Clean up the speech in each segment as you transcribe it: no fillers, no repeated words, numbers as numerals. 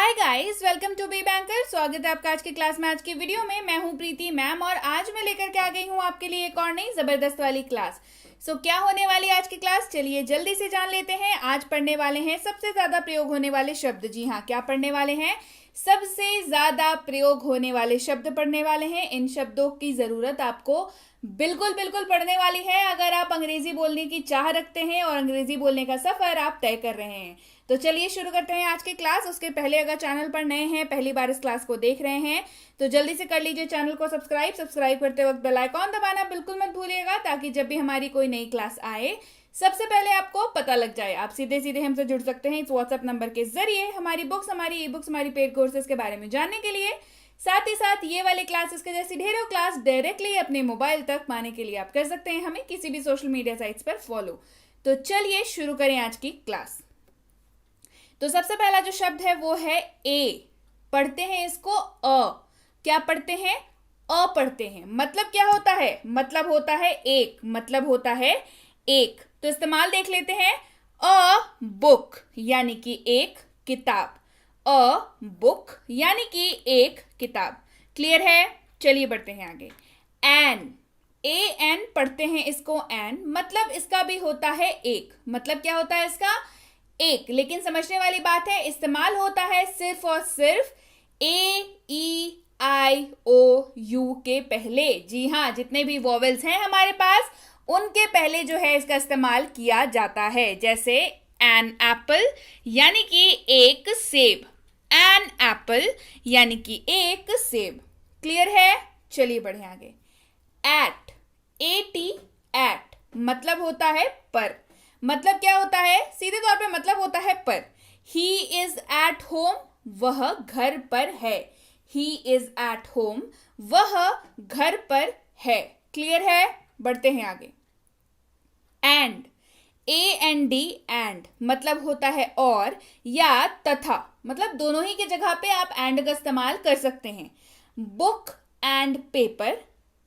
Hi guys, welcome to be banker. स्वागत है आपका आज की क्लास में। आज की वीडियो में मैं हूं प्रीति मैम और आज मैं लेकर के आ गई हूं आपके लिए एक और नई जबरदस्त वाली क्लास। क्या होने वाली है आज की क्लास, चलिए जल्दी से जान लेते हैं। आज पढ़ने वाले हैं सबसे ज्यादा प्रयोग होने वाले शब्द। जी हाँ, क्या पढ़ने वाले हैं? सबसे ज्यादा प्रयोग होने वाले शब्द पढ़ने वाले हैं। इन शब्दों की जरूरत आपको बिल्कुल बिल्कुल पढ़ने वाली है अगर आप अंग्रेजी बोलने की चाह रखते हैं और अंग्रेजी बोलने का सफर आप तय कर रहे हैं। तो चलिए शुरू करते हैं आज की क्लास। उसके पहले अगर चैनल पर नए हैं, पहली बार इस क्लास को देख रहे हैं, तो जल्दी से कर लीजिए चैनल को सब्सक्राइब करते वक्त बेल आइकॉन दबाना बिल्कुल मत भूलिएगा, ताकि जब भी हमारी कोई नई क्लास आए सबसे पहले आपको पता लग जाए। आप सीधे सीधे हमसे जुड़ सकते हैं इस व्हाट्सएप नंबर के जरिए हमारी बुक्स, हमारी ई बुक्स, हमारी पेड कोर्सेज के बारे में जानने के लिए। साथ ही साथ ये वाले क्लासेस के जैसी ढेरों क्लास डायरेक्टली अपने मोबाइल तक पाने के लिए आप कर सकते हैं हमें किसी भी सोशल मीडिया साइट्स पर फॉलो। तो चलिए शुरू करें आज की क्लास। तो सबसे पहला जो शब्द है वो है ए। पढ़ते हैं इसको अ। क्या पढ़ते हैं? अ पढ़ते हैं। मतलब क्या होता है? मतलब होता है एक। मतलब होता है एक। तो इस्तेमाल देख लेते हैं। अ बुक यानी कि एक किताब। अ बुक यानी कि एक किताब। क्लियर है? चलिए बढ़ते हैं आगे। एन। ए एन पढ़ते हैं इसको एन। मतलब इसका भी होता है एक। मतलब क्या होता है इसका? एक। लेकिन समझने वाली बात है, इस्तेमाल होता है सिर्फ और सिर्फ ए ई आई ओ यू के पहले। जी हाँ, जितने भी वॉवेल्स हैं हमारे पास उनके पहले जो है इसका इस्तेमाल किया जाता है। जैसे एन एप्पल यानी कि एक सेब। एन एप्पल यानी कि एक सेब। क्लियर है? चलिए बढ़े आगे। एट। ए टी एट मतलब होता है पर। मतलब क्या होता है? सीधे तौर पे मतलब होता है पर। ही इज एट होम, वह घर पर है। ही इज एट होम, वह घर पर है। क्लियर है? बढ़ते हैं आगे। And. A N D and मतलब होता है और या तथा। मतलब दोनों ही की जगह पे आप एंड का इस्तेमाल कर सकते हैं। बुक एंड पेपर,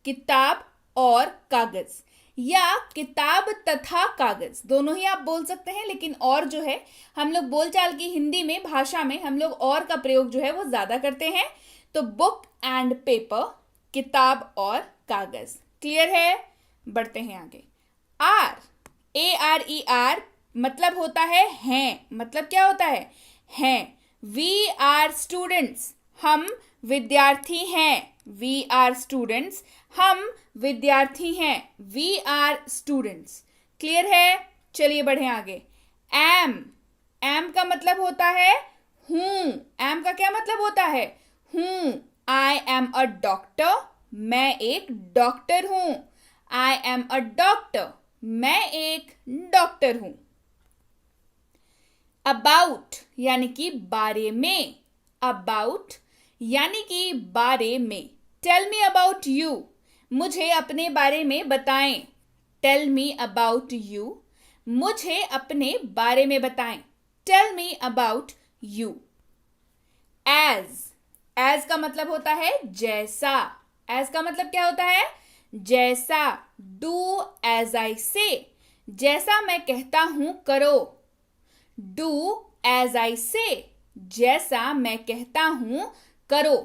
किताब और कागज, या किताब तथा कागज, दोनों ही आप बोल सकते हैं। लेकिन और जो है, हम लोग बोलचाल की हिंदी में भाषा में हम लोग और का प्रयोग जो है वो ज्यादा करते हैं। तो बुक एंड पेपर, किताब और कागज। क्लियर है? बढ़ते हैं आगे। Are. A R E are मतलब होता है हैं। मतलब क्या होता है? हैं। वी आर स्टूडेंट्स, हम विद्यार्थी हैं। वी आर स्टूडेंट्स, हम विद्यार्थी हैं। We are students. क्लियर है? चलिए बढ़े आगे। एम। एम का मतलब होता है हूं। एम का क्या मतलब होता है? हूं। आई एम अ डॉक्टर, मैं एक डॉक्टर हूं। आई एम अ डॉक्टर, मैं एक डॉक्टर हूं। अबाउट यानी कि बारे में। अबाउट यानी कि बारे में। टेल मी अबाउट यू, मुझे अपने बारे में बताएं। टेल मी अबाउट यू, मुझे अपने बारे में बताएं। Tell me about you. As. As का मतलब होता है जैसा। एज का मतलब क्या होता है? जैसा। डू एज आई से, जैसा मैं कहता हूं करो। डू एज आई से, जैसा मैं कहता हूं करो।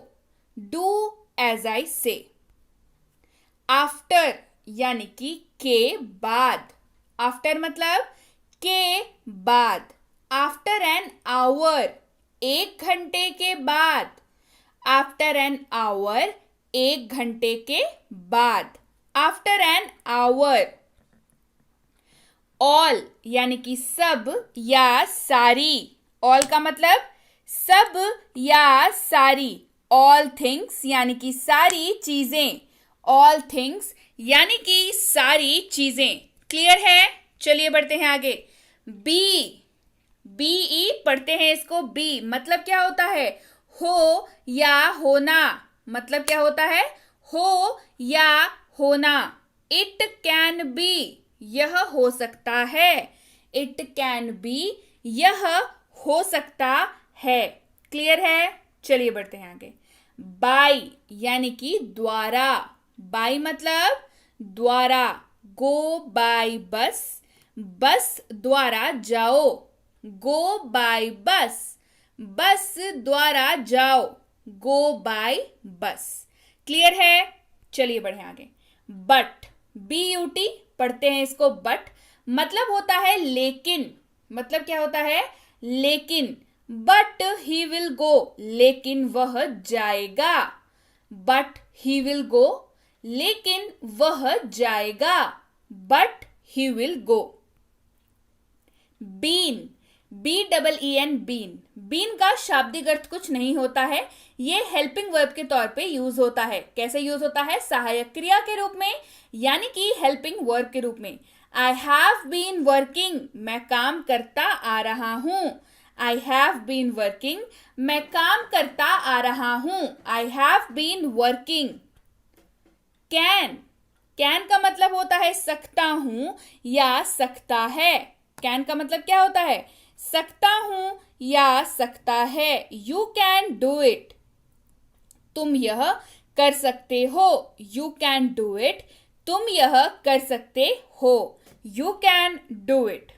डू एज आई से। आफ्टर यानी कि के बाद। आफ्टर मतलब के बाद। आफ्टर एन आवर, एक घंटे के बाद। आफ्टर एन आवर, एक घंटे के बाद। After an hour. ऑल यानी कि सब या सारी। ऑल का मतलब सब या सारी। ऑल थिंग्स यानी कि सारी चीजें। ऑल थिंग्स यानी कि सारी चीजें। क्लियर है? चलिए बढ़ते हैं आगे। बी। बी ई पढ़ते हैं इसको बी। मतलब क्या होता है? हो या होना। मतलब क्या होता है? हो या होना। इट कैन बी, यह हो सकता है। इट कैन बी, यह हो सकता है। क्लियर है? चलिए बढ़ते हैं आगे। बाई यानी कि द्वारा। बाई मतलब द्वारा। गो बाय बस, बस द्वारा जाओ। गो बाय बस, बस द्वारा जाओ, गो बाय बस। क्लियर है? चलिए बढ़े आगे। बट, BUT पढ़ते हैं इसको। बट मतलब होता है लेकिन। मतलब क्या होता है? लेकिन। बट ही विल गो, लेकिन वह जाएगा। बट ही विल गो, लेकिन वह जाएगा। But he will go. Been, BEEN, been. Been का शाब्दिक अर्थ कुछ नहीं होता है, ये हेल्पिंग वर्ब के तौर पे यूज होता है। कैसे यूज होता है? सहायक क्रिया के रूप में, यानी कि हेल्पिंग वर्ब के रूप में। आई हैव बीन वर्किंग, मैं काम करता आ रहा हूं। आई हैव बीन वर्किंग, मैं काम करता आ रहा हूं। I have been working. Can, can का मतलब होता है सकता हूं या सकता है। कैन का मतलब क्या होता है? सकता हूं या सकता है। यू कैन डू इट, तुम यह कर सकते हो। यू कैन डू इट, तुम यह कर सकते हो। You can do it.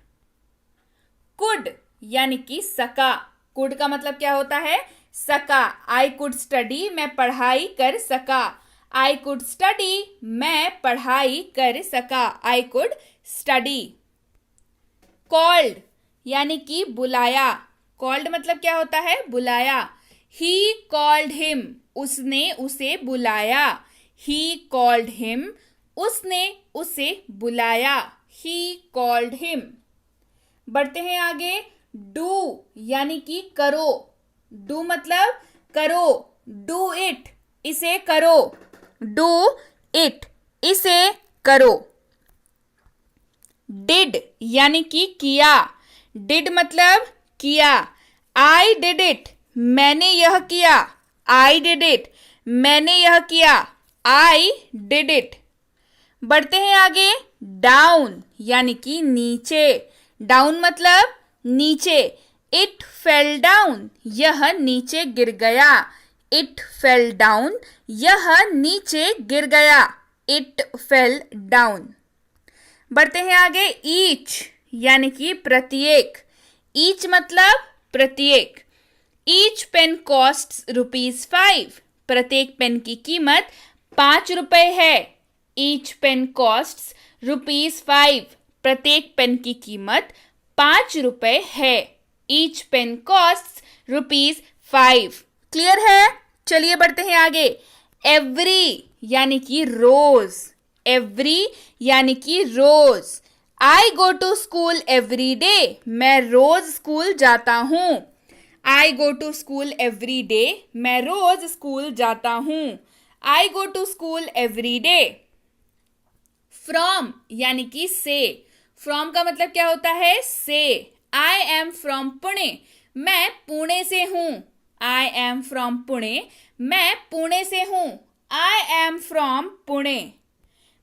Could यानी कि सका। कुड का मतलब क्या होता है? सका। आई कुड स्टडी, मैं पढ़ाई कर सका। आई कुड स्टडी, मैं पढ़ाई कर सका। I could study. कॉल्ड यानी कि बुलाया। कॉल्ड मतलब क्या होता है? बुलाया। ही कॉल्ड हिम, उसने उसे बुलाया। ही कॉल्ड हिम, उसने उसे बुलाया। He called him. बढ़ते हैं आगे। डू यानी कि करो। डू मतलब करो। डू इट, इसे करो। डू इट, इसे करो। डिड यानी कि किया। डिड मतलब किया। आई डिड इट, मैंने यह किया। आई डिड इट, मैंने यह किया। I did it. बढ़ते हैं आगे। डाउन यानी कि नीचे। डाउन मतलब नीचे। इट फेल डाउन, यह नीचे गिर गया। इट फेल डाउन, यह नीचे गिर गया। It fell down. बढ़ते हैं आगे। ईच यानी कि प्रत्येक। ईच मतलब प्रत्येक। ईच पेन कॉस्ट्स ₹5, प्रत्येक पेन की कीमत ₹5 है। ईच पेन कॉस्ट्स ₹5, प्रत्येक पेन की कीमत ₹5 है। Each pen costs ₹5। क्लियर है? चलिए बढ़ते हैं आगे। एवरी यानी कि रोज। एवरी यानी कि रोज। I go to school every day, मैं रोज स्कूल जाता हूं। I go to school every day, मैं रोज स्कूल जाता हूं। I go to school every day. From यानी कि से। फ्रॉम का मतलब क्या होता है? से। आई एम फ्रॉम पुणे, मैं पुणे से हूं। आई एम फ्रॉम पुणे, मैं पुणे से हूं। I am from Pune.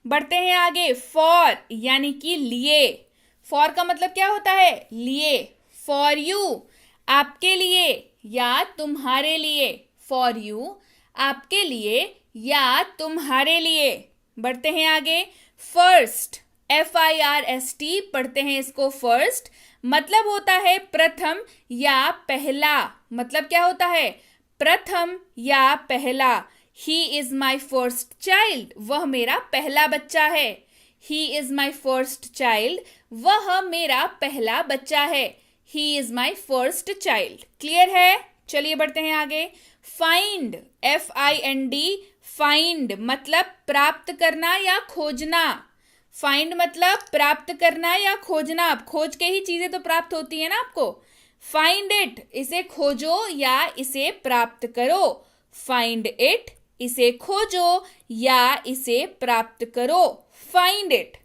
बढ़ते हैं आगे। फॉर यानी कि लिए। फॉर का मतलब क्या होता है? लिए। फॉर यू, आपके लिए या तुम्हारे लिए। फॉर यू, आपके लिए या तुम्हारे लिए। बढ़ते हैं आगे। फर्स्ट, FIRST पढ़ते हैं इसको। फर्स्ट मतलब होता है प्रथम या पहला। मतलब क्या होता है? प्रथम या पहला। He is my first child, वह मेरा पहला बच्चा है। He is my first child, वह मेरा पहला बच्चा है। He is my first child. Clear है? चलिए बढ़ते हैं आगे। फाइंड, FIND, फाइंड मतलब प्राप्त करना या खोजना। फाइंड मतलब प्राप्त करना या खोजना। अब खोज के ही चीजें तो प्राप्त होती है ना आपको। फाइंड इट, इसे खोजो या इसे प्राप्त करो। फाइंड इट, इसे खोजो या इसे प्राप्त करो। Find it.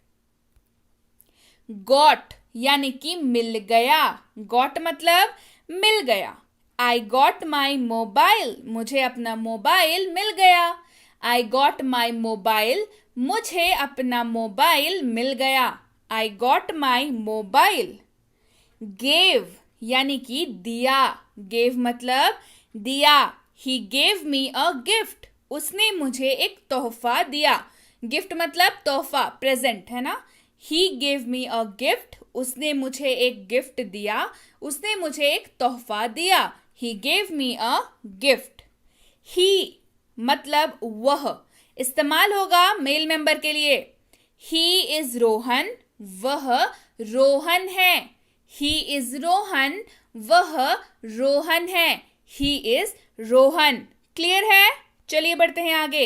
गॉट यानी कि मिल गया। गॉट मतलब मिल गया। आई गॉट माई मोबाइल, मुझे अपना मोबाइल मिल गया। आई गॉट माई मोबाइल, मुझे अपना मोबाइल मिल गया। I got my mobile. Gave यानी कि दिया। गेव मतलब दिया। He gave me a gift, उसने मुझे एक तोहफा दिया। गिफ्ट मतलब तोहफा, प्रेजेंट है ना। He gave me a gift, उसने मुझे एक गिफ्ट दिया। उसने मुझे एक तोहफा दिया। He gave me a gift. ही मतलब वह, इस्तेमाल होगा मेल मेंबर के लिए। ही इज रोहन, वह रोहन है। ही इज रोहन, वह रोहन है। He is Rohan. क्लियर है? चलिए बढ़ते हैं आगे।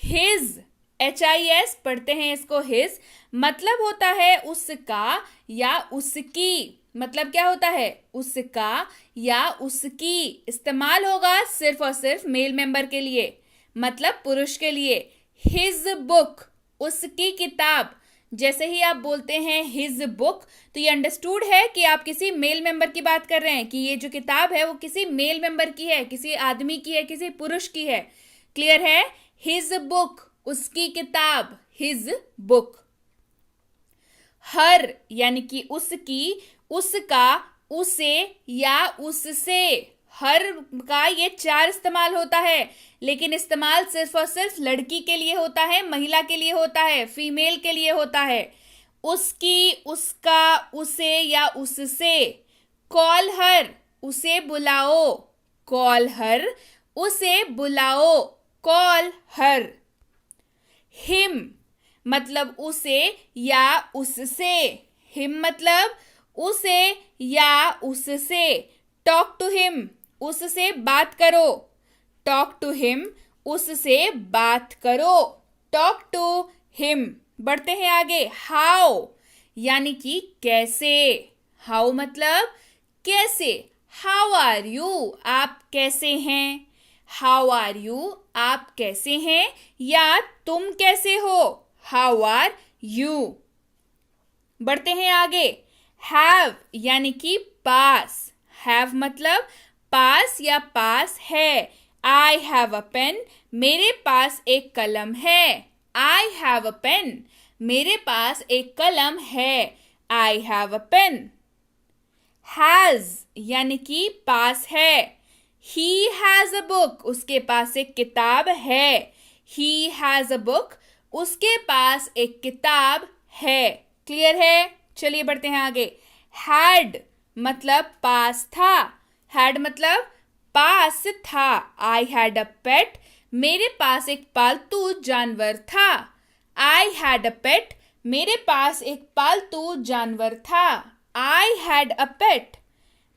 हिज, HIS पढ़ते हैं इसको, हिज मतलब होता है उसका या उसकी। मतलब क्या होता है? उसका या उसकी। इस्तेमाल होगा सिर्फ और सिर्फ मेल मेंबर के लिए, मतलब पुरुष के लिए। हिज बुक, उसकी किताब। जैसे ही आप बोलते हैं हिज बुक, तो ये अंडरस्टूड है कि आप किसी मेल मेंबर की बात कर रहे हैं, कि ये जो किताब है वो किसी मेल मेंबर की है, किसी आदमी की है, किसी पुरुष की है। क्लियर है? हिज बुक, उसकी किताब, हिज बुक। हर यानी कि उसकी, उसका, उसे या उससे। हर का ये 4 इस्तेमाल होता है, लेकिन इस्तेमाल सिर्फ और सिर्फ लड़की के लिए होता है, महिला के लिए होता है, फीमेल के लिए होता है। उसकी, उसका, उसे या उससे। कॉल हर, उसे बुलाओ। कॉल हर, उसे बुलाओ। Call her. हिम मतलब उसे या उससे। हिम मतलब उसे या उससे। टॉक टू हिम, उससे बात करो। टॉक टू हिम, उससे बात करो। Talk to him. बढ़ते हैं आगे। हाउ यानी कि कैसे। हाउ मतलब कैसे। हाउ आर यू, आप कैसे हैं। हाउ आर यू, आप कैसे हैं या तुम कैसे हो। How are you. बढ़ते हैं आगे। हैव यानी कि पास। हैव मतलब पास या पास है। आई हैव अ पेन, मेरे पास एक कलम है। आई हैव अ पेन, मेरे पास एक कलम है। I have a pen. Has यानी कि पास है। ही हैज अ बुक, उसके पास एक किताब है। ही हैज अ बुक, उसके पास एक किताब है। क्लियर है? चलिए बढ़ते हैं आगे। हैड मतलब पास था। हैड मतलब पास था। आई हैड अ पेट, मेरे पास एक पालतू जानवर था। आई हैड अ पेट, मेरे पास एक पालतू जानवर था। आई हैड अ पेट।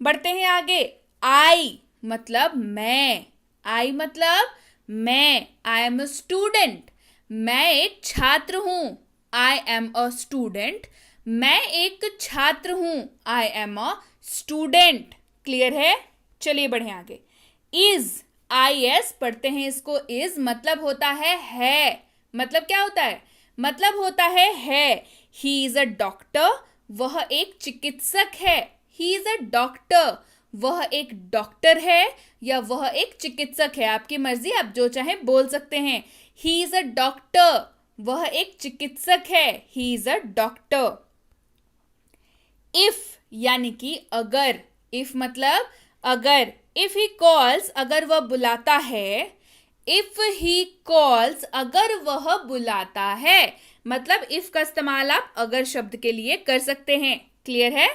बढ़ते हैं आगे। आई मतलब मैं। आई मतलब मैं। आई एम अ स्टूडेंट, मैं एक छात्र हूं। आई एम अ स्टूडेंट, मैं एक छात्र हूं। I am a student. Clear है? चलिए बढ़े आगे। इज, IS पढ़ते हैं इसको। इज मतलब होता है। मतलब क्या होता है? मतलब होता है। ही इज अ डॉक्टर, वह एक चिकित्सक है। ही इज अ डॉक्टर, वह एक डॉक्टर है या वह एक चिकित्सक है, आपकी मर्जी, आप जो चाहे बोल सकते हैं। ही इज अ डॉक्टर, वह एक चिकित्सक है। He is a doctor. If यानी कि अगर। इफ मतलब अगर। इफ ही कॉल्स, अगर वह बुलाता है। इफ ही कॉल्स, अगर वह बुलाता है। मतलब इफ का इस्तेमाल आप अगर शब्द के लिए कर सकते हैं। क्लियर है?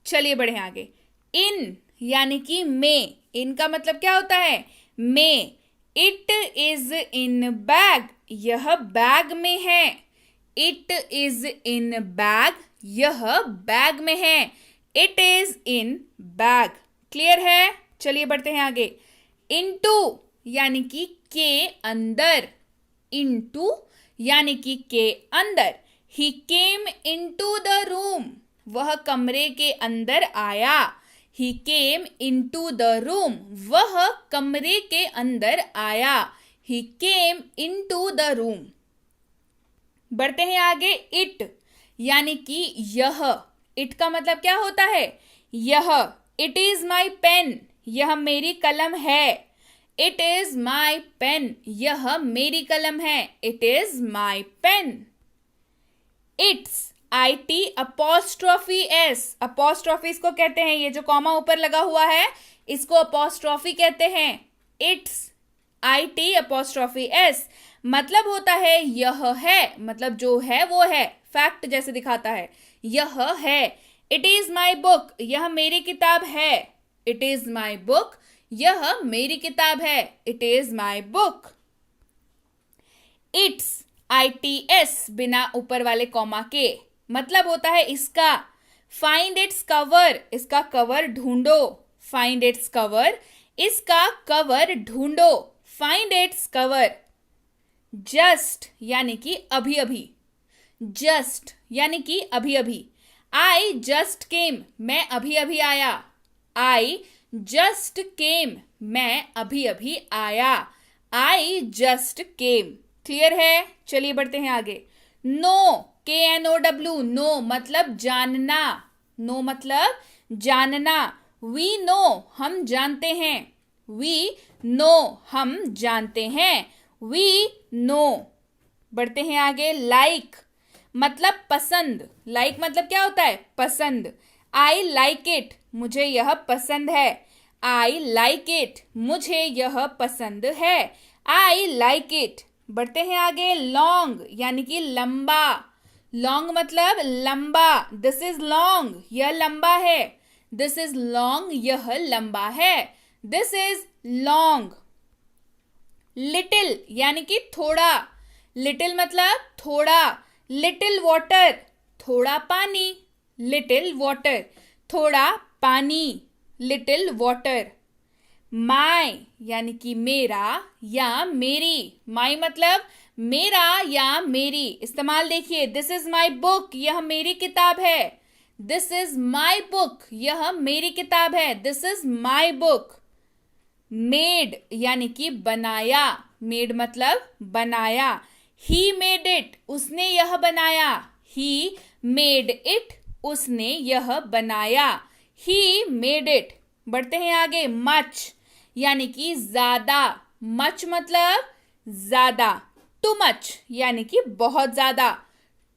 चलिए बढ़े आगे। इन यानी कि में। इन का मतलब क्या होता है? में। इट इज इन बैग, यह बैग में है। इट इज इन बैग, यह बैग में है। It is in bag. Clear है? चलिए बढ़ते हैं आगे। इनटू यानी कि के अंदर। इनटू यानी कि के अंदर। ही केम इनटू द रूम, वह कमरे के अंदर आया। ही केम इनटू द रूम, वह कमरे के अंदर आया। ही केम इनटू द रूम। बढ़ते हैं आगे। इट यानी कि यह। इट का मतलब क्या होता है? यह। इट इज माई पेन, यह मेरी कलम है। इट इज माई पेन, यह मेरी कलम है। It is my pen. It's, IT apostrophe S। Apostrophe इसको कहते हैं, ये जो कॉमा ऊपर लगा हुआ है इसको अपॉस्ट्रोफी कहते हैं। इट्स, IT अपॉस्ट्रोफी S मतलब होता है यह है, मतलब जो है वो है, फैक्ट जैसे दिखाता है। यह है। इट इज माई बुक, यह मेरी किताब है। इट इज माई बुक, यह मेरी किताब है। It is my book. It's, ITS बिना ऊपर वाले कॉमा के, मतलब होता है इसका। फाइंड इट्स कवर, इसका कवर ढूंढो। फाइंड इट्स कवर, इसका कवर ढूंढो। Find its cover. जस्ट यानी कि अभी अभी। जस्ट यानी कि अभी अभी। आई जस्ट केम, मैं अभी अभी आया। आई जस्ट केम, मैं अभी अभी आया। I just came. क्लियर है? चलिए बढ़ते हैं आगे। नो, KNOW, नो मतलब जानना। नो मतलब जानना। वी नो, हम जानते हैं। वी नो, हम जानते हैं। We know. बढ़ते हैं आगे। लाइक मतलब पसंद। लाइक मतलब क्या होता है? पसंद। आई लाइक इट, मुझे यह पसंद है। आई लाइक इट, मुझे यह पसंद है। I like it. बढ़ते हैं आगे। लॉन्ग यानी कि लंबा। लॉन्ग मतलब लंबा। दिस इज लॉन्ग, यह लंबा है। दिस इज लॉन्ग, यह लंबा है। This is long. लिटिल यानी कि थोड़ा। लिटिल मतलब थोड़ा। लिटिल वाटर, थोड़ा पानी। लिटिल वाटर, थोड़ा पानी। Little water. माई यानी कि मेरा या मेरी। माई मतलब मेरा या मेरी। इस्तेमाल देखिए। दिस इज माई बुक, यह मेरी किताब है। दिस इज माई बुक, यह मेरी किताब है। This is my book. Made यानी कि बनाया। मेड मतलब बनाया। ही मेड इट, उसने यह बनाया। ही मेड इट, उसने यह बनाया। He made it. बढ़ते हैं आगे। मच यानी कि ज्यादा। मच मतलब ज्यादा। टू मच यानी कि बहुत ज्यादा।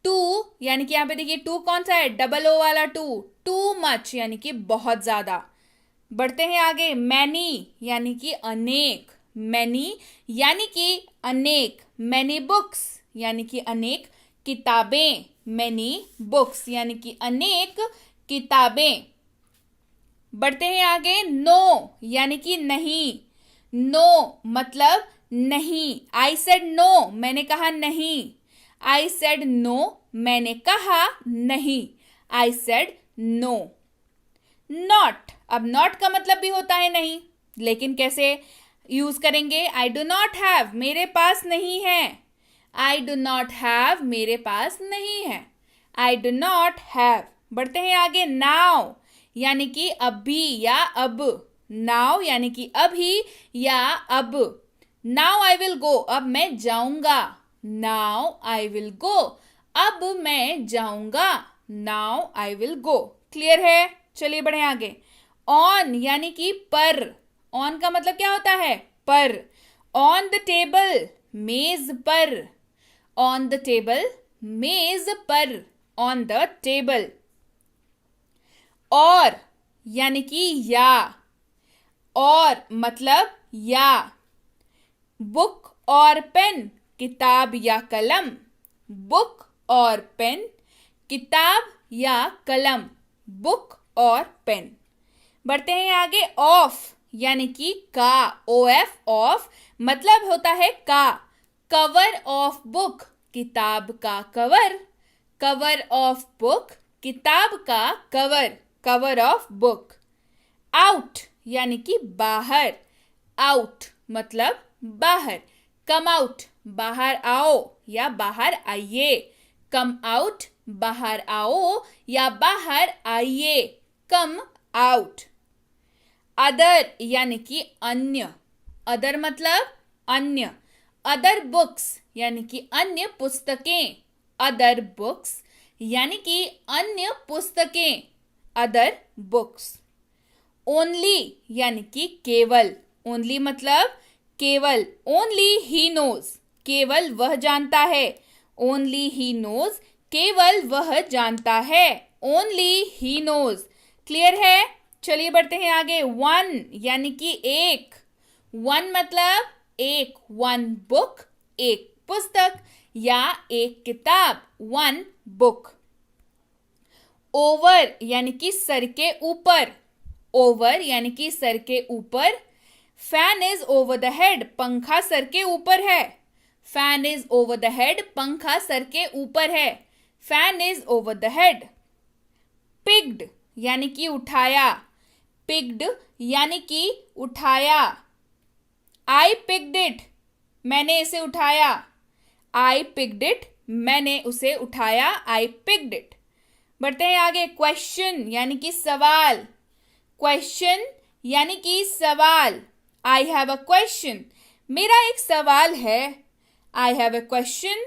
टू यानी कि यहां पे देखिए टू कौन सा है? डबल ओ वाला टू। टू मच यानी कि बहुत ज्यादा। बढ़ते हैं आगे। मैनी यानी कि अनेक। मैनी यानी कि अनेक। मैनी बुक्स यानी कि अनेक किताबें। मैनी बुक्स यानी कि अनेक किताबें। बढ़ते हैं आगे। नो यानी कि नहीं। नो मतलब नहीं। आई सेड नो, मैंने कहा नहीं। आई सेड नो, मैंने कहा नहीं। I said no. नॉट, अब नॉट का मतलब भी होता है नहीं, लेकिन कैसे यूज करेंगे? आई डू नॉट हैव, मेरे पास नहीं है। आई डू नॉट हैव, मेरे पास नहीं है। I do not have. बढ़ते हैं आगे। नाउ यानी कि अभी या अब। नाउ यानी कि अभी या अब। नाउ आई विल गो, अब मैं जाऊंगा। नाउ आई विल गो, अब मैं जाऊंगा। Now I will go. Clear है? चलिए बढ़े आगे। ऑन यानी कि पर। ऑन का मतलब क्या होता है? पर। ऑन द टेबल, मेज पर। ऑन द टेबल, मेज पर। On the table. और यानी कि या। और मतलब या। बुक और पेन, किताब या कलम। बुक और पेन, किताब या कलम। बुक और पेन। बढ़ते हैं आगे। ऑफ यानी कि का। OF, ऑफ मतलब होता है का। कवर ऑफ बुक, किताब का कवर। कवर ऑफ बुक, किताब का cover. Cover of book. Out यानी कि बाहर। आउट मतलब बाहर। कम आउट, बाहर आओ या बाहर आइए। कम आउट, बाहर आओ या बाहर आइए। Come out. अदर यानी कि अन्य। अदर मतलब अन्य। अदर बुक्स यानी कि अन्य पुस्तकें। अदर बुक्स यानी कि अन्य पुस्तकें। Other books. ओनली यानी कि केवल। ओनली मतलब केवल। ओनली ही नोज, केवल वह जानता है। ओनली ही नोज, केवल वह जानता है। Only he knows. क्लियर है? चलिए बढ़ते हैं आगे। वन यानी कि एक। वन मतलब एक। वन बुक, एक पुस्तक या एक किताब। One book. ओवर यानी कि सर के ऊपर। ओवर यानी कि सर के ऊपर। Fan is over the head, पंखा सर के ऊपर है। Fan is over the head, पंखा सर के ऊपर है। Fan is over the head. Picked यानी कि उठाया। पिक्ड यानी कि उठाया। आई पिक्ड इट, मैंने इसे उठाया। आई पिक्ड इट, मैंने उसे उठाया। I picked it. बढ़ते हैं आगे। क्वेश्चन यानी कि सवाल। क्वेश्चन यानी कि सवाल। आई हैव अ क्वेश्चन, मेरा एक सवाल है। आई हैव अ क्वेश्चन,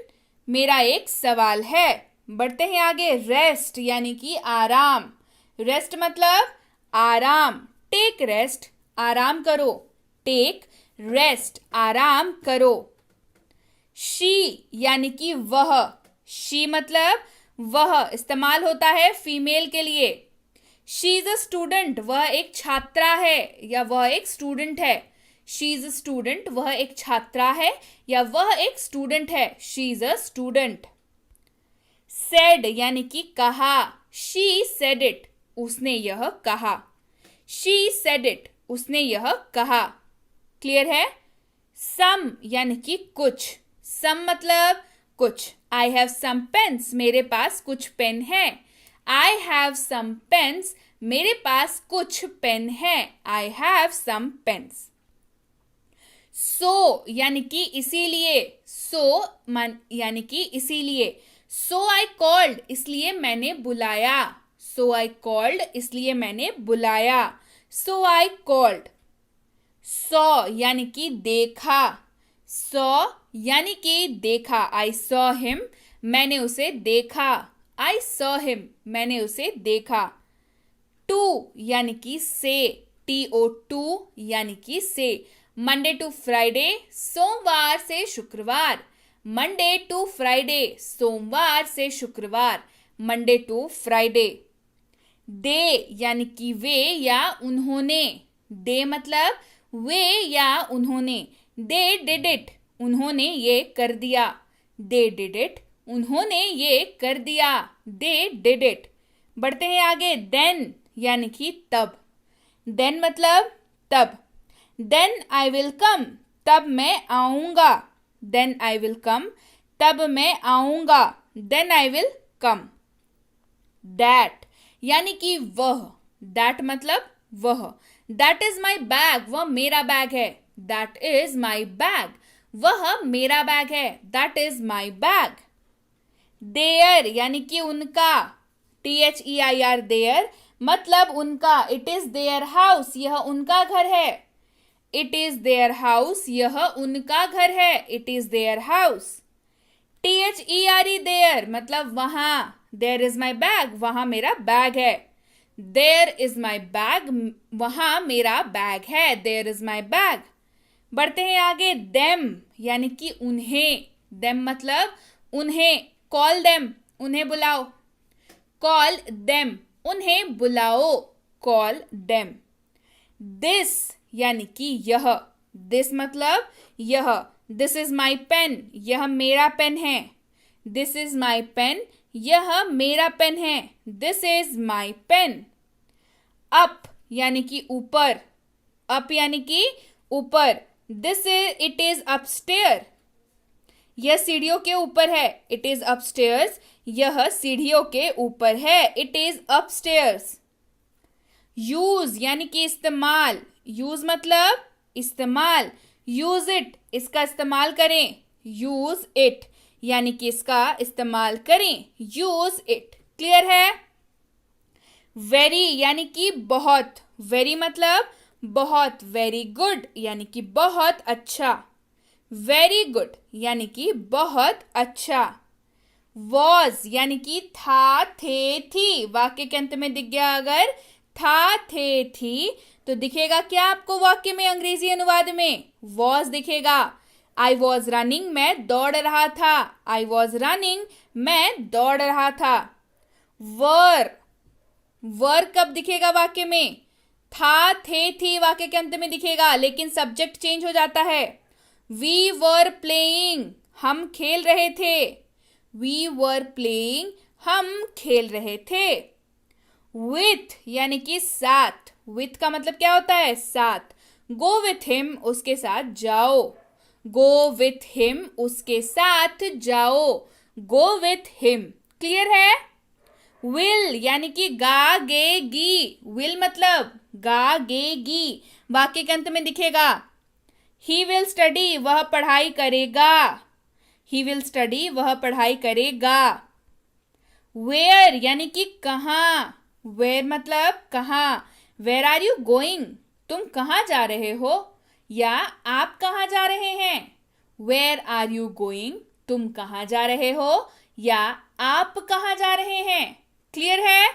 मेरा एक सवाल है। बढ़ते हैं आगे। रेस्ट यानी कि आराम। रेस्ट मतलब आराम। टेक रेस्ट, आराम करो। टेक रेस्ट, आराम करो। शी यानी कि वह। शी मतलब वह, इस्तेमाल होता है फीमेल के लिए। शी इज अ स्टूडेंट, वह एक छात्रा है या वह एक स्टूडेंट है। शी इज अ स्टूडेंट, वह एक छात्रा है या वह एक स्टूडेंट है। She is a student. Said यानी कि कहा। शी सेड इट, उसने यह कहा। शी सेड इट, उसने यह कहा। क्लियर है। सम यानी कि कुछ। सम मतलब कुछ। आई हैव सम पेन्स, मेरे पास कुछ पेन है। आई हैव सम पेन्स, मेरे पास कुछ पेन है। I have some pens. सो यानी कि इसीलिए। सो यानी कि इसीलिए। सो आई कॉल्ड, इसलिए मैंने बुलाया। सो आई कॉल्ड, इसलिए मैंने बुलाया। सो आई कॉल्ड। सॉ यानी कि देखा। सॉ यानी कि देखा। आई सॉ हिम, मैंने उसे देखा। आई सॉ हिम, मैंने उसे देखा। टू यानी कि से। TO2 यानी कि से। मंडे टू फ्राइडे, सोमवार से शुक्रवार। मंडे टू फ्राइडे, सोमवार से शुक्रवार। Monday to Friday. दे यानी कि वे या उन्होंने। दे मतलब वे या उन्होंने। दे डिड इट, उन्होंने ये कर दिया। दे डिड इट, उन्होंने ये कर दिया। They did it. बढ़ते हैं आगे। देन यानी कि तब। देन मतलब तब। देन आई विल कम, तब मैं आऊंगा। देन आई विल कम, तब मैं आऊंगा। Then I will come. That यानी कि वह। दैट मतलब वह। दैट इज माई बैग, वह मेरा बैग है। दैट इज माई बैग, वह मेरा बैग है। That is my bag. Their यानी कि उनका। THEIR देयर मतलब उनका। इट इज देयर हाउस, यह उनका घर है। इट इज देयर हाउस, यह उनका घर है। It is their house. THERE there मतलब वहां। देयर इज माई बैग, वहां मेरा बैग है। देयर इज माई बैग, वहां मेरा बैग है। There is my bag. बढ़ते हैं आगे। देम यानी कि उन्हें। देम मतलब उन्हें। कॉल देम, उन्हें बुलाओ। कॉल देम, उन्हें बुलाओ। Call them. दिस यानी कि यह। दिस मतलब यह। दिस इज माई पेन, यह मेरा पेन है। दिस इज माई पेन, यह मेरा पेन है। This is my pen. Up यानी कि ऊपर। अप यानी कि ऊपर। इट इज अपस्टेयर, यह सीढ़ियों के ऊपर है। इट इज अपस्टेयर्स, यह सीढ़ियों के ऊपर है। It is upstairs. यूज यानी कि इस्तेमाल। यूज मतलब इस्तेमाल। यूज इट, इसका इस्तेमाल करें। यूज इट यानी कि इसका इस्तेमाल करें। Use it. क्लियर है। वेरी यानी कि बहुत। वेरी मतलब बहुत। वेरी गुड यानी कि बहुत अच्छा। वेरी गुड यानी कि बहुत अच्छा। वॉज यानी कि था, थे, थी। वाक्य के अंत में दिख गया अगर था, थे, थी, तो दिखेगा क्या आपको वाक्य में अंग्रेजी अनुवाद में? वॉज दिखेगा। आई वॉज रनिंग, मैं दौड़ रहा था। आई वॉज रनिंग, मैं दौड़ रहा था। वर, वर कब दिखेगा वाक्य में? था, थे, थी वाक्य के अंत में दिखेगा, लेकिन सब्जेक्ट चेंज हो जाता है। वी वर प्लेइंग, हम खेल रहे थे। वी वर प्लेइंग, हम खेल रहे थे। विथ यानी कि साथ। विथ का मतलब क्या होता है? साथ। गो विथ हिम, उसके साथ जाओ। गो विथ हिम, उसके साथ जाओ। Go with him. क्लियर है? विल यानी कि गागेगी। विल मतलब गागेगी। वाक्य के अंत में दिखेगा ही विल स्टडी, वह पढ़ाई करेगा। ही विल स्टडी, वह पढ़ाई करेगा। वेयर यानी कि कहाँ। वेयर मतलब कहाँ। वेयर आर यू गोइंग, तुम कहाँ जा रहे हो या आप कहाँ जा रहे हैं। वेयर आर यू गोइंग, तुम कहाँ जा रहे हो या आप कहाँ जा रहे हैं। क्लियर है?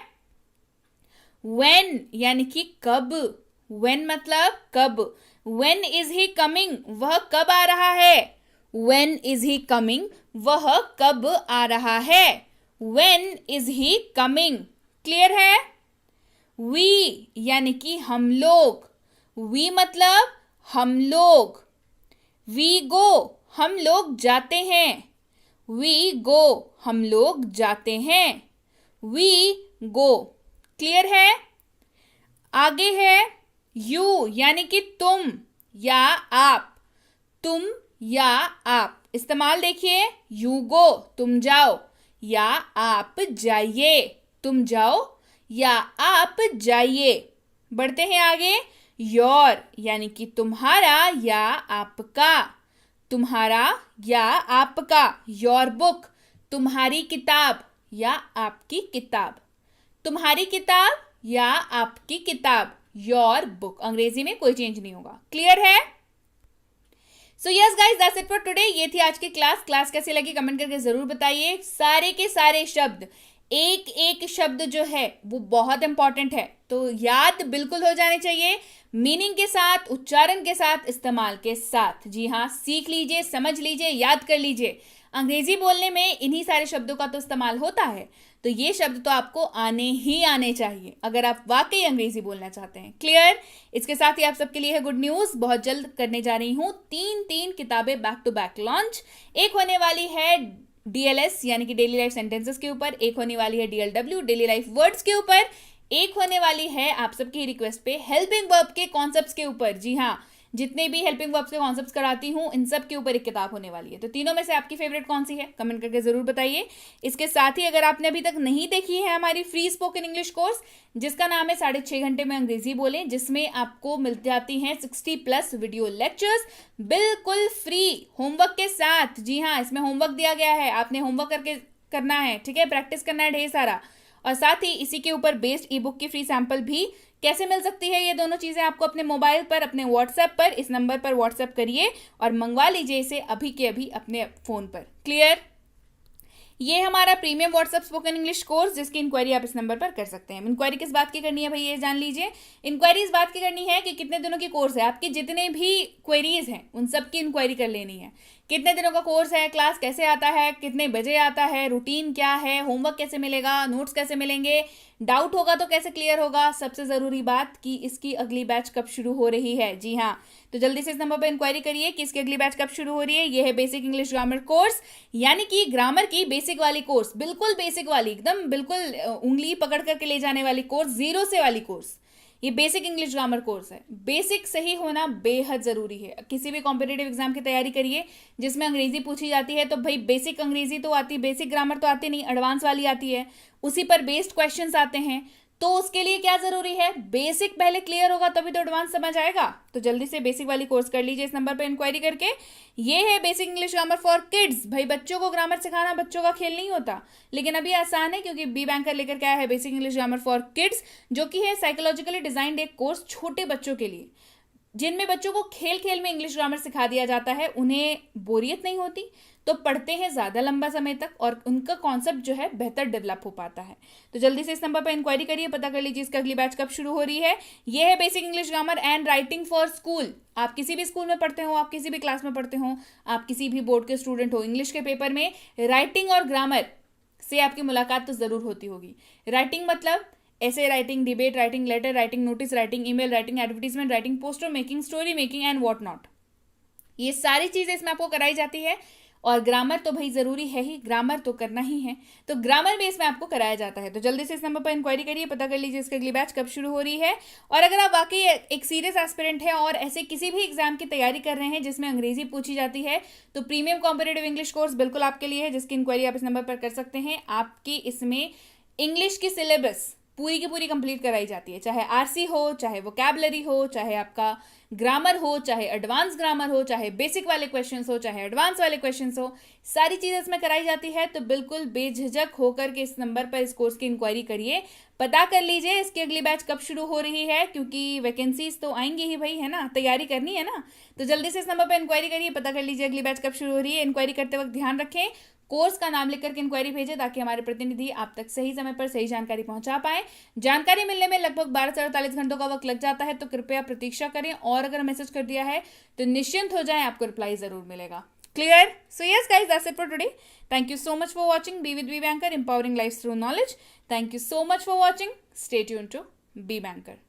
व्हेन यानी कि कब। व्हेन मतलब कब। व्हेन इज ही कमिंग, वह कब आ रहा है। व्हेन इज ही कमिंग, वह कब आ रहा है। When is he coming. Clear है? वी यानी कि हम लोग। वी मतलब हम लोग। वी गो, हम लोग जाते हैं। वी गो, हम लोग जाते हैं। We go. क्लियर है? आगे है यू यानी कि तुम या आप। तुम या आप इस्तेमाल देखिए। यू गो, तुम जाओ, या आप जाइए। तुम जाओ या आप जाइए। बढ़ते हैं आगे। योर यानी कि तुम्हारा या आपका। तुम्हारा या आपका। योर बुक, तुम्हारी किताब या आपकी किताब। तुम्हारी किताब या आपकी किताब। Your book. अंग्रेजी में कोई चेंज नहीं होगा। क्लियर है? So yes guys, that's it for today. ये थी आज की क्लास कैसी लगी कमेंट करके जरूर बताइए। सारे के सारे शब्द, एक एक शब्द जो है वो बहुत इंपॉर्टेंट है, तो याद बिल्कुल हो जाने चाहिए। मीनिंग के साथ, उच्चारण के साथ, इस्तेमाल के साथ। जी हाँ, सीख लीजिए, समझ लीजिए, याद कर लीजिए। अंग्रेजी बोलने में इन्हीं सारे शब्दों का तो इस्तेमाल होता है, तो ये शब्द तो आपको आने ही आने चाहिए अगर आप वाकई अंग्रेजी बोलना चाहते हैं। क्लियर? इसके साथ ही आप सबके लिए है गुड न्यूज। बहुत जल्द करने जा रही हूँ तीन किताबें बैक टू बैक लॉन्च। एक होने वाली है DLS यानी कि डेली लाइफ सेंटेंसेस के ऊपर, एक होने वाली है DLW डेली लाइफ वर्ड्स के ऊपर, एक होने वाली है आप सबकी रिक्वेस्ट पे हेल्पिंग वर्ब के कॉन्सेप्ट्स के ऊपर। जी हाँ, जितने भी हेल्पिंग वर्ब्स के कॉन्सेप्ट्स कराती हूँ इन सब के ऊपर एक किताब होने वाली है। तो तीनों में से आपकी फेवरेट कौन सी है कमेंट करके जरूर बताइए। इसके साथ ही अगर आपने अभी तक नहीं देखी है हमारी फ्री स्पोकन इंग्लिश कोर्स जिसका नाम है 6.5 घंटे में अंग्रेजी बोलें, जिसमें आपको मिल जाती हैं 60+ वीडियो लेक्चर्स बिल्कुल फ्री होमवर्क के साथ। जी हाँ, इसमें होमवर्क दिया गया है, आपने होमवर्क करके करना है। ठीक है, प्रैक्टिस करना है ढेर सारा। और साथ ही इसी के ऊपर बेस्ड ई बुक की फ्री सैंपल भी कैसे मिल सकती है। ये दोनों चीजें आपको अपने मोबाइल पर, अपने व्हाट्सएप पर, इस नंबर पर व्हाट्सएप करिए और मंगवा लीजिए इसे अभी के अभी अपने फोन पर। क्लियर? ये हमारा premium WhatsApp spoken English course जिसकी इंक्वायरी आप इस नंबर पर कर सकते हैं। इंक्वायरी किस बात की करनी है भाई, ये जान लीजिए। इंक्वायरी इस बात की करनी है कि कितने दिनों की कोर्स है, आपकी जितने भी क्वेरीज हैं उन सब की इंक्वायरी कर लेनी है। कितने दिनों का कोर्स है, क्लास कैसे आता है, कितने बजे आता है, रूटीन क्या है, होमवर्क कैसे मिलेगा, नोट्स कैसे मिलेंगे, डाउट होगा तो कैसे क्लियर होगा, सबसे जरूरी बात कि इसकी अगली बैच कब शुरू हो रही है। जी हाँ, तो जल्दी से इस नंबर पर इंक्वायरी करिए कि इसकी अगली बैच कब शुरू हो रही है। ये है बेसिक इंग्लिश ग्रामर कोर्स, यानी कि ग्रामर की बेसिक वाली कोर्स, बिल्कुल बेसिक वाली, एकदम बिल्कुल उंगली पकड़ करके ले जाने वाली कोर्स, जीरो से वाली कोर्स। ये बेसिक इंग्लिश ग्रामर कोर्स है। बेसिक सही होना बेहद जरूरी है। किसी भी कॉम्पिटेटिव एग्जाम की तैयारी करिए जिसमें अंग्रेजी पूछी जाती है तो भाई बेसिक अंग्रेजी तो आती, बेसिक ग्रामर तो आती नहीं, एडवांस वाली आती है, उसी पर बेस्ड क्वेश्चंस आते हैं। तो उसके लिए क्या जरूरी है, बेसिक पहले क्लियर होगा तभी तो एडवांस समझ आएगा। तो जल्दी से बेसिक वाली कोर्स कर लीजिए इस नंबर पर इंक्वायरी करके। ये है basic English grammar for kids. भाई बच्चों को ग्रामर सिखाना बच्चों का खेल नहीं होता, लेकिन अभी आसान है क्योंकि बी बैंकर लेकर के आया है basic English grammar for kids, जो कि है साइकोलॉजिकली डिजाइंड एक कोर्स छोटे बच्चों के लिए, जिनमें बच्चों को खेल खेल में इंग्लिश ग्रामर सिखा दिया जाता है। उन्हें बोरियत नहीं होती, तो पढ़ते हैं ज्यादा लंबा समय तक और उनका कॉन्सेप्ट जो है बेहतर डेवलप हो पाता है। तो जल्दी से इस नंबर पर इंक्वायरी करिए, पता कर लीजिए इसका अगली बैच कब शुरू हो रही है। यह है basic English grammar and writing for school. आप किसी भी स्कूल में पढ़ते हो, आप किसी भी क्लास में पढ़ते हो, आप किसी भी बोर्ड के स्टूडेंट हो, इंग्लिश के पेपर में राइटिंग और ग्रामर से आपकी मुलाकात तो जरूर होती होगी। राइटिंग मतलब ऐसे writing, debate writing, letter writing, notice writing, email writing, advertisement writing, poster making, story making and what not. ये सारी चीजें इसमें आपको कराई जाती है और ग्रामर तो भाई ज़रूरी है ही, ग्रामर तो करना ही है, तो ग्रामर बेस में आपको कराया जाता है। तो जल्दी से इस नंबर पर इंक्वायरी करिए, पता कर लीजिए इसकी अगली बैच कब शुरू हो रही है। और अगर आप वाकई एक सीरियस एस्पिरेंट है और ऐसे किसी भी एग्जाम की तैयारी कर रहे हैं जिसमें अंग्रेजी पूछी जाती है, तो प्रीमियम कॉम्पिटिटिव इंग्लिश कोर्स बिल्कुल आपके लिए है, जिसकी इंक्वायरी आप इस नंबर पर कर सकते हैं। आपकी इसमें इंग्लिश की सिलेबस पूरी की पूरी कंप्लीट कराई जाती है, चाहे आरसी हो, चाहे वोकैबुलरी हो, चाहे आपका ग्रामर हो, चाहे एडवांस ग्रामर हो, चाहे बेसिक वाले क्वेश्चंस हो, चाहे एडवांस वाले क्वेश्चंस हो, सारी चीज़ें इसमें कराई जाती है। तो बिल्कुल बेझिझक होकर के इस नंबर पर इस कोर्स की इंक्वायरी करिए, पता कर लीजिए इसकी अगली बैच कब शुरू हो रही है, क्योंकि वैकेंसीज तो आएंगी ही भाई, है ना, तैयारी करनी है ना। तो जल्दी से इस नंबर पर इंक्वायरी करिए, पता कर लीजिए अगली बैच कब शुरू हो रही है। इंक्वायरी करते वक्त ध्यान रखें कोर्स का नाम लिख करके इंक्वायरी भेजें, ताकि हमारे प्रतिनिधि आप तक सही समय पर सही जानकारी पहुंचा पाए। जानकारी मिलने में लगभग 12 से 48 घंटों का वक्त लग जाता है, तो कृपया प्रतीक्षा करें, और अगर मैसेज कर दिया है तो निश्चिंत हो जाएं, आपको रिप्लाई जरूर मिलेगा। Clear? So yes guys, that's it for today. Thank you so much for watching Be with Be Banker, empowering lives through knowledge. Thank you so much for watching. Stay tuned to Be Banker.